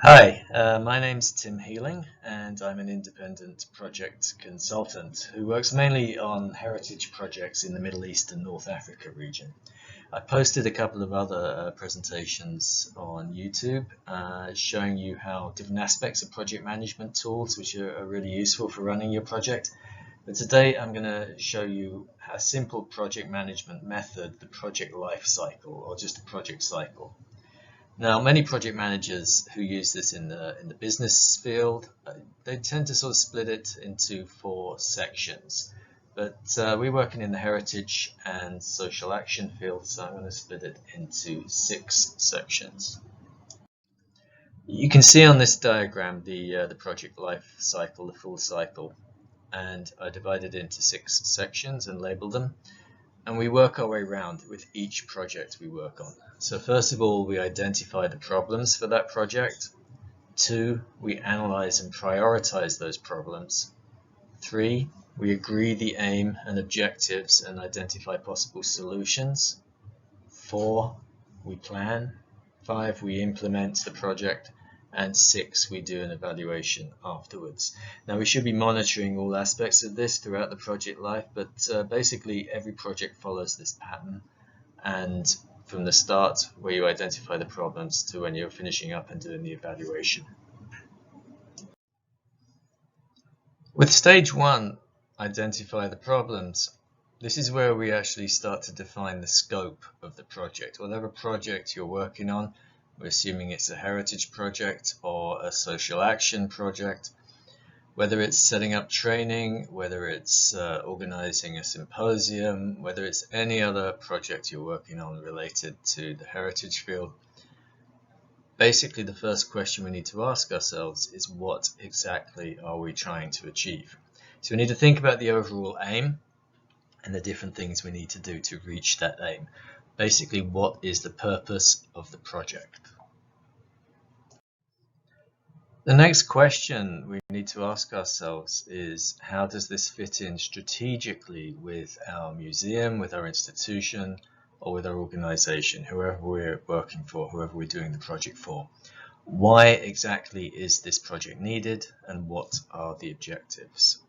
Hi, my name's Tim Healing, and I'm an independent project consultant who works mainly on heritage projects in the Middle East and North Africa region. I posted a couple of other presentations on YouTube showing you how different aspects of project management tools, which are really useful for running your project. But today I'm going to show you a simple project management method, the project life cycle, or just a project cycle. Now, many project managers who use this in the business field, they tend to sort of split it into four sections. But we're working in the heritage and social action field, so I'm going to split it into 6 sections. You can see on this diagram the project life cycle, the full cycle, and I divided it into 6 sections and labeled them. And we work our way around with each project we work on. So first of all, we identify the problems for that project. 2, we analyze and prioritize those problems. 3, we agree the aim and objectives and identify possible solutions. 4, we plan. 5, we implement the project. And 6, we do an evaluation afterwards. Now, we should be monitoring all aspects of this throughout the project life, but basically every project follows this pattern, and from the start where you identify the problems to when you're finishing up and doing the evaluation. With stage 1, identify the problems. This is where we actually start to define the scope of the project. Whatever project you're working on, we're assuming it's a heritage project or a social action project, whether it's setting up training, whether it's organizing a symposium, whether it's any other project you're working on related to the heritage field. Basically, the first question we need to ask ourselves is, what exactly are we trying to achieve? So we need to think about the overall aim and the different things we need to do to reach that aim. Basically, what is the purpose of the project? The next question we need to ask ourselves is, how does this fit in strategically with our museum, with our institution, or with our organization, whoever we're working for, whoever we're doing the project for? Why exactly is this project needed, and what are the objectives?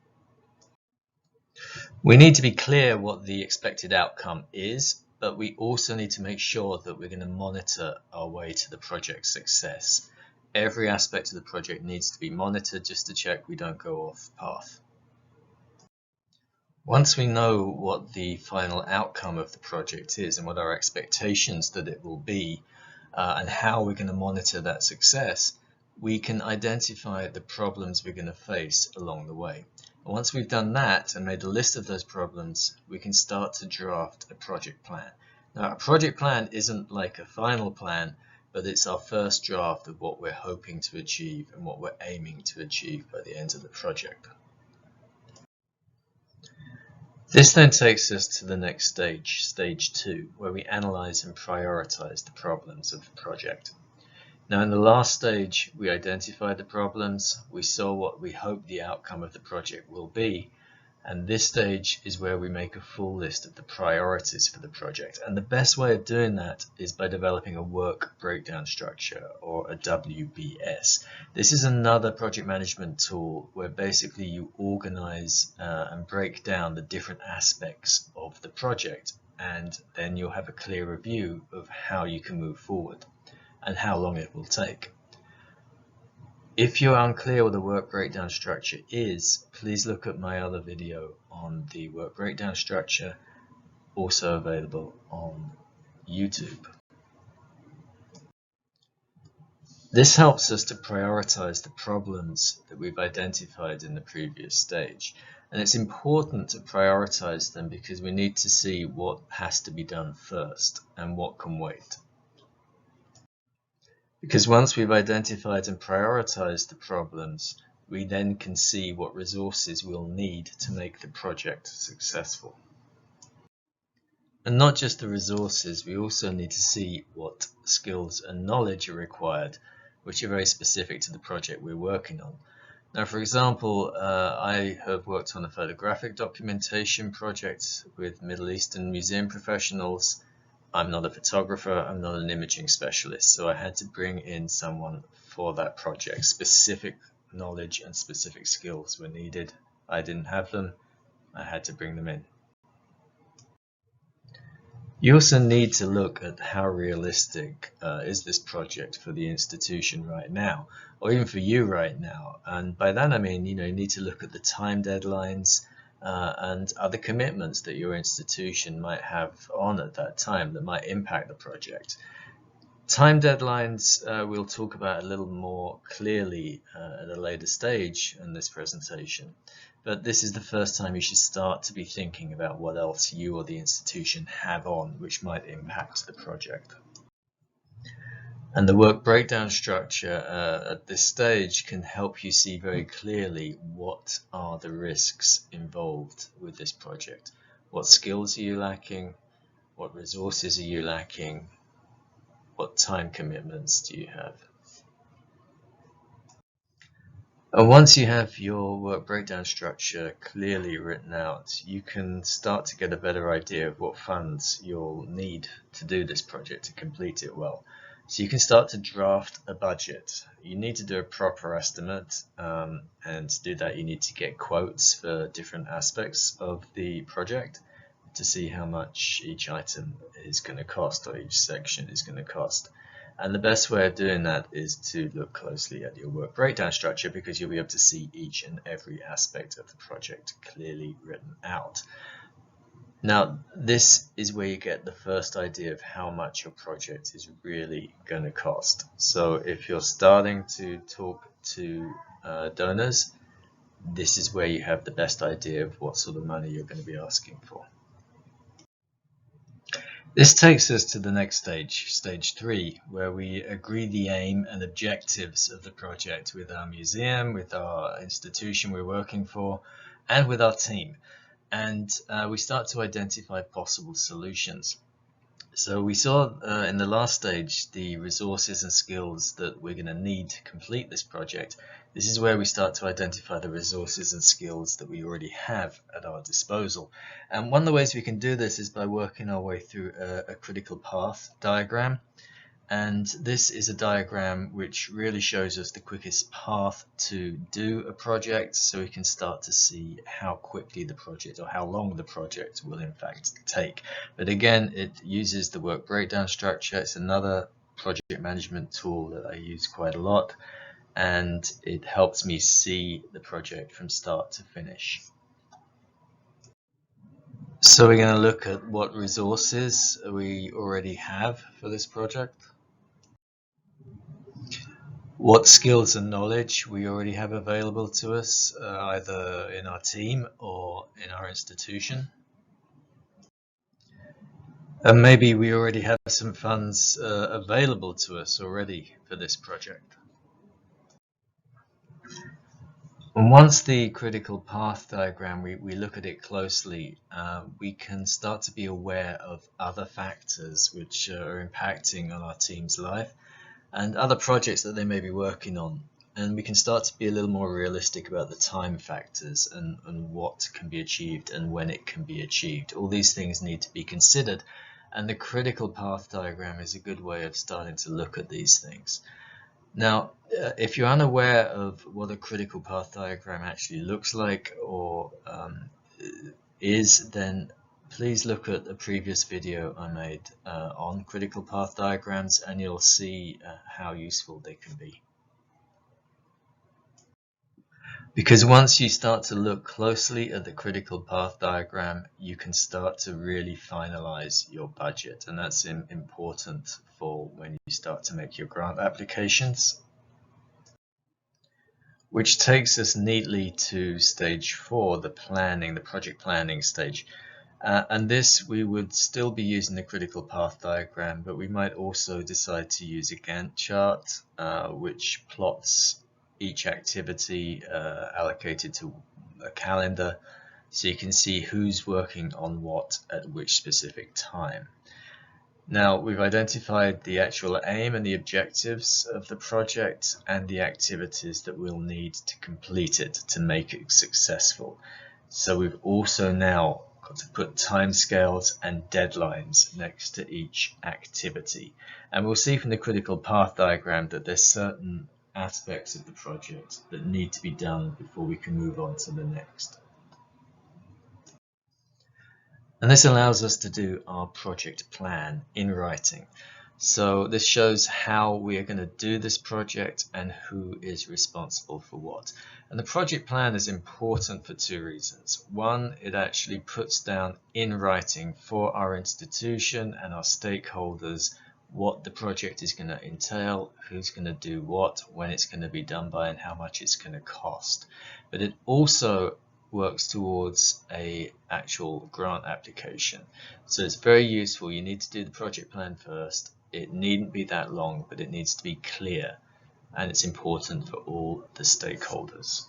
We need to be clear what the expected outcome is, but we also need to make sure that we're going to monitor our way to the project's success. Every aspect of the project needs to be monitored just to check we don't go off path. Once we know what the final outcome of the project is and what our expectations that it will be, and how we're going to monitor that success, we can identify the problems we're going to face along the way. And once we've done that and made a list of those problems, we can start to draft a project plan. Now, a project plan isn't like a final plan, but it's our first draft of what we're hoping to achieve and what we're aiming to achieve by the end of the project. This then takes us to the next stage, stage 2, where we analyze and prioritize the problems of the project. Now, in the last stage, we identified the problems, we saw what we hope the outcome of the project will be, and this stage is where we make a full list of the priorities for the project. And the best way of doing that is by developing a work breakdown structure, or a WBS. This is another project management tool where basically you organize and break down the different aspects of the project, and then you'll have a clearer view of how you can move forward and how long it will take. If you're unclear what the work breakdown structure is, please look at my other video on the work breakdown structure, also available on YouTube. This helps us to prioritize the problems that we've identified in the previous stage. And it's important to prioritize them because we need to see what has to be done first and what can wait. Because once we've identified and prioritized the problems, we then can see what resources we'll need to make the project successful. And not just the resources, we also need to see what skills and knowledge are required, which are very specific to the project we're working on. Now, for example, I have worked on a photographic documentation project with Middle Eastern museum professionals, I'm not a photographer, I'm not an imaging specialist, so I had to bring in someone for that project. Specific knowledge and specific skills were needed. I didn't have them, I had to bring them in. You also need to look at how realistic is this project for the institution right now, or even for you right now. And by that I mean, you need to look at the time deadlines and other commitments that your institution might have on at that time that might impact the project. Time deadlines we'll talk about a little more clearly at a later stage in this presentation. But this is the first time you should start to be thinking about what else you or the institution have on which might impact the project. And the work breakdown structure at this stage can help you see very clearly what are the risks involved with this project. What skills are you lacking? What resources are you lacking? What time commitments do you have? And once you have your work breakdown structure clearly written out, you can start to get a better idea of what funds you'll need to do this project, to complete it well. So you can start to draft a budget. You need to do a proper estimate, and to do that you need to get quotes for different aspects of the project to see how much each item is going to cost, or each section is going to cost. And the best way of doing that is to look closely at your work breakdown structure, because you'll be able to see each and every aspect of the project clearly written out. Now, this is where you get the first idea of how much your project is really going to cost. So if you're starting to talk to donors, this is where you have the best idea of what sort of money you're going to be asking for. This takes us to the next stage, stage 3, where we agree the aim and objectives of the project with our museum, with our institution we're working for, and with our team. And we start to identify possible solutions. So we saw in the last stage the resources and skills that we're going to need to complete this project. This is where we start to identify the resources and skills that we already have at our disposal. And one of the ways we can do this is by working our way through a critical path diagram. And this is a diagram which really shows us the quickest path to do a project, so we can start to see how quickly the project, or how long the project will in fact take. But again, it uses the work breakdown structure. It's another project management tool that I use quite a lot, and it helps me see the project from start to finish. So we're going to look at what resources we already have for this project, what skills and knowledge we already have available to us, either in our team or in our institution. And maybe we already have some funds available to us already for this project. And once the critical path diagram, we look at it closely, we can start to be aware of other factors which are impacting on our team's life and other projects that they may be working on. And we can start to be a little more realistic about the time factors and what can be achieved and when it can be achieved. All these things need to be considered, and the critical path diagram is a good way of starting to look at these things. Now, if you're unaware of what a critical path diagram actually looks like or is, then please look at a previous video I made on critical path diagrams, and you'll see how useful they can be. Because once you start to look closely at the critical path diagram, you can start to really finalize your budget, and that's important for when you start to make your grant applications. Which takes us neatly to stage 4, the planning, the project planning stage. And this, we would still be using the critical path diagram, but we might also decide to use a Gantt chart, which plots each activity allocated to a calendar, so you can see who's working on what at which specific time. Now, we've identified the actual aim and the objectives of the project and the activities that we'll need to complete it, to make it successful. So we've also now got to put timescales and deadlines next to each activity. And we'll see from the critical path diagram that there's certain aspects of the project that need to be done before we can move on to the next. And this allows us to do our project plan in writing. So this shows how we are going to do this project and who is responsible for what. And the project plan is important for two reasons. One, it actually puts down in writing for our institution and our stakeholders what the project is going to entail, who's going to do what, when it's going to be done by, and how much it's going to cost. But it also works towards a actual grant application. So it's very useful. You need to do the project plan first. It needn't be that long, but it needs to be clear, and it's important for all the stakeholders.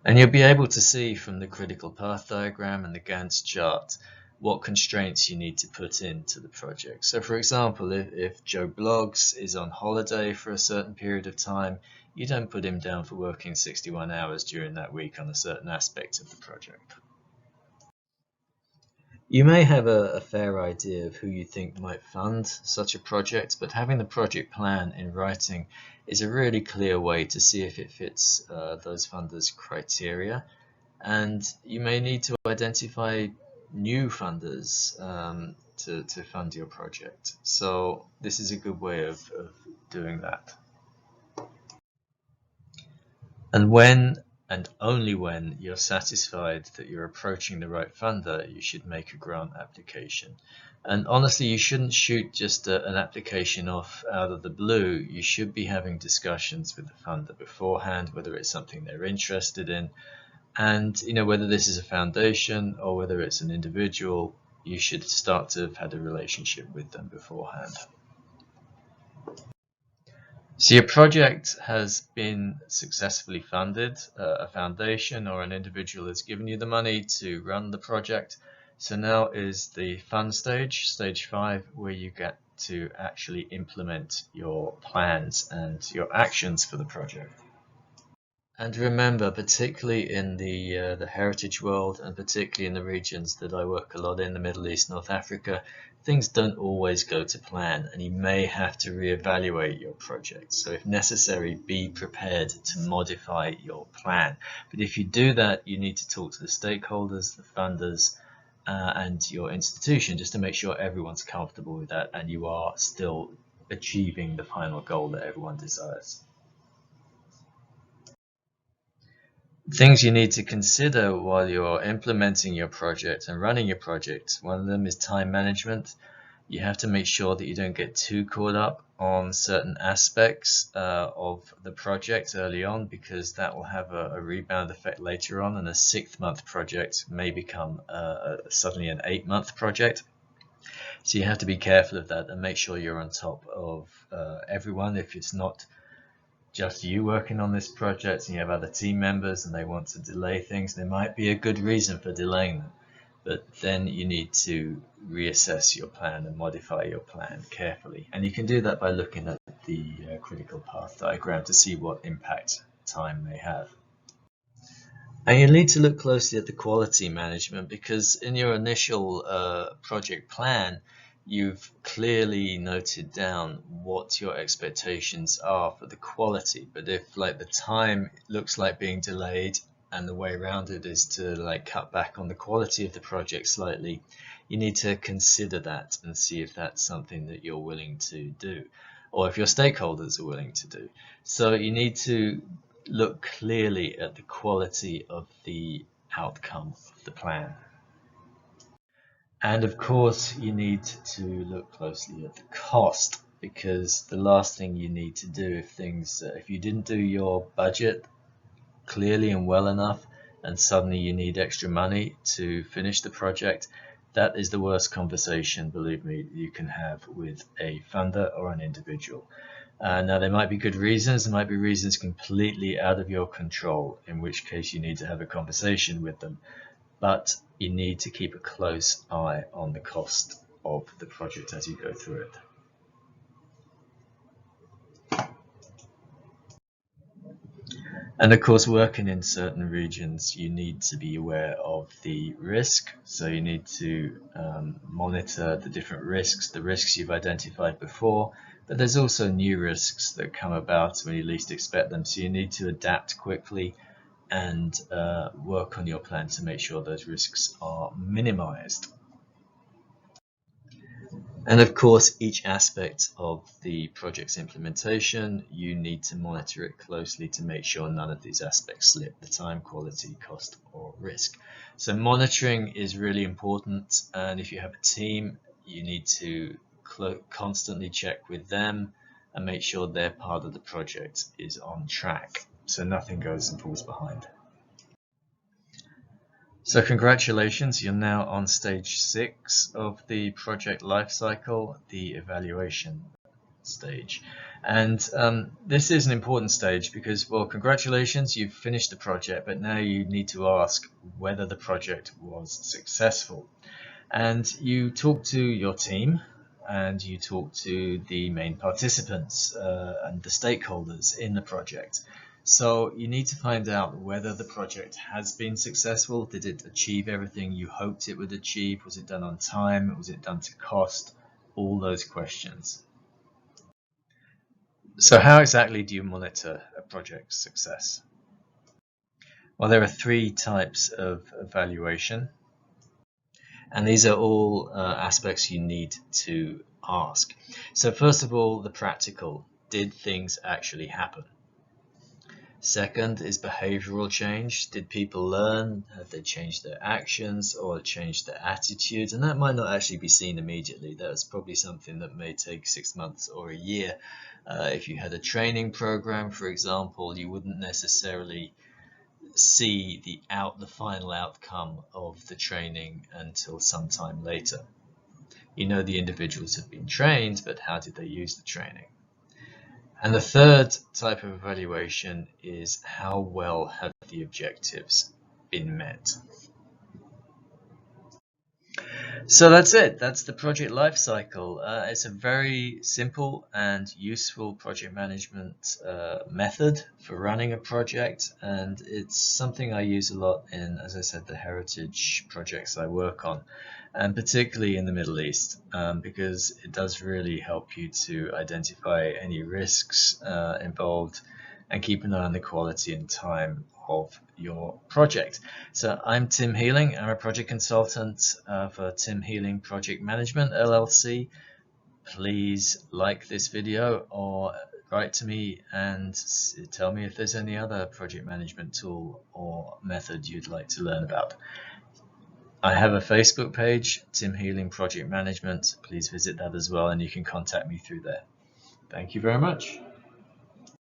And you'll be able to see from the critical path diagram and the Gantt chart what constraints you need to put into the project. So for example, if Joe Bloggs is on holiday for a certain period of time, you don't put him down for working 61 hours during that week on a certain aspect of the project. You may have a fair idea of who you think might fund such a project, but having the project plan in writing is a really clear way to see if it fits those funders' criteria. And you may need to identify new funders to fund your project. So this is a good way of doing that. And when and only when you're satisfied that you're approaching the right funder, you should make a grant application. And honestly, you shouldn't shoot just an application off out of the blue. You should be having discussions with the funder beforehand, whether it's something they're interested in. And whether this is a foundation or whether it's an individual, you should start to have had a relationship with them beforehand. So your project has been successfully funded. A foundation or an individual has given you the money to run the project. So now is the fun stage, stage 5, where you get to actually implement your plans and your actions for the project. And remember, particularly in the heritage world, and particularly in the regions that I work a lot in, the Middle East, North Africa, things don't always go to plan, and you may have to reevaluate your project. So if necessary, be prepared to modify your plan. But if you do that, you need to talk to the stakeholders, the funders, and your institution, just to make sure everyone's comfortable with that and you are still achieving the final goal that everyone desires. Things you need to consider while you're implementing your project and running your project. One of them is time management. You have to make sure that you don't get too caught up on certain aspects of the project early on, because that will have a rebound effect later on, and a 6-month project may become suddenly an 8-month project. So you have to be careful of that and make sure you're on top of everyone. If it's not just you working on this project and you have other team members and they want to delay things, there might be a good reason for delaying them, but then you need to reassess your plan and modify your plan carefully. And you can do that by looking at the critical path diagram to see what impact time may have. And you need to look closely at the quality management, because in your initial project plan, you've clearly noted down what your expectations are for the quality. But if the time looks like being delayed and the way around it is to cut back on the quality of the project slightly, you need to consider that and see if that's something that you're willing to do, or if your stakeholders are willing to do. So you need to look clearly at the quality of the outcome of the plan. And of course, you need to look closely at the cost, because the last thing you need to do if you didn't do your budget clearly and well enough, and suddenly you need extra money to finish the project, that is the worst conversation, believe me, you can have with a funder or an individual. Now, there might be good reasons, there might be reasons completely out of your control, in which case you need to have a conversation with them. But you need to keep a close eye on the cost of the project as you go through it. And of course, working in certain regions, you need to be aware of the risk. So you need to monitor the different risks, the risks you've identified before, but there's also new risks that come about when you least expect them. So you need to adapt quickly and work on your plan to make sure those risks are minimized. And of course, each aspect of the project's implementation, you need to monitor it closely to make sure none of these aspects slip: the time, quality, cost, or risk. So monitoring is really important, and if you have a team, you need to constantly check with them and make sure their part of the project is on track, so nothing goes and falls behind. So congratulations, you're now on stage 6 of the project lifecycle, the evaluation stage. And this is an important stage because, well, congratulations, you've finished the project, but now you need to ask whether the project was successful. And you talk to your team, and you talk to the main participants and the stakeholders in the project. So you need to find out whether the project has been successful. Did it achieve everything you hoped it would achieve? Was it done on time? Was it done to cost? All those questions. So how exactly do you monitor a project's success? Well, there are 3 types of evaluation, and these are all aspects you need to ask. So first of all, the practical. Did things actually happen? Second is behavioral change. Did people learn? Have they changed their actions or changed their attitudes? And that might not actually be seen immediately. That's probably something that may take 6 months or a year. If you had a training program, for example, you wouldn't necessarily see the final outcome of the training until some time later. You know the individuals have been trained, but how did they use the training? And the third type of evaluation is how well have the objectives been met. So that's it. That's the project lifecycle. It's a very simple and useful project management method for running a project, and it's something I use a lot in, as I said, the heritage projects I work on, and particularly in the Middle East, because it does really help you to identify any risks involved and keep an eye on the quality and time of your project. So I'm Tim Healing. I'm a project consultant for Tim Healing Project Management LLC. Please like this video or write to me and tell me if there's any other project management tool or method you'd like to learn about. I have a Facebook page, Tim Healing Project Management. Please visit that as well, and you can contact me through there. Thank you very much.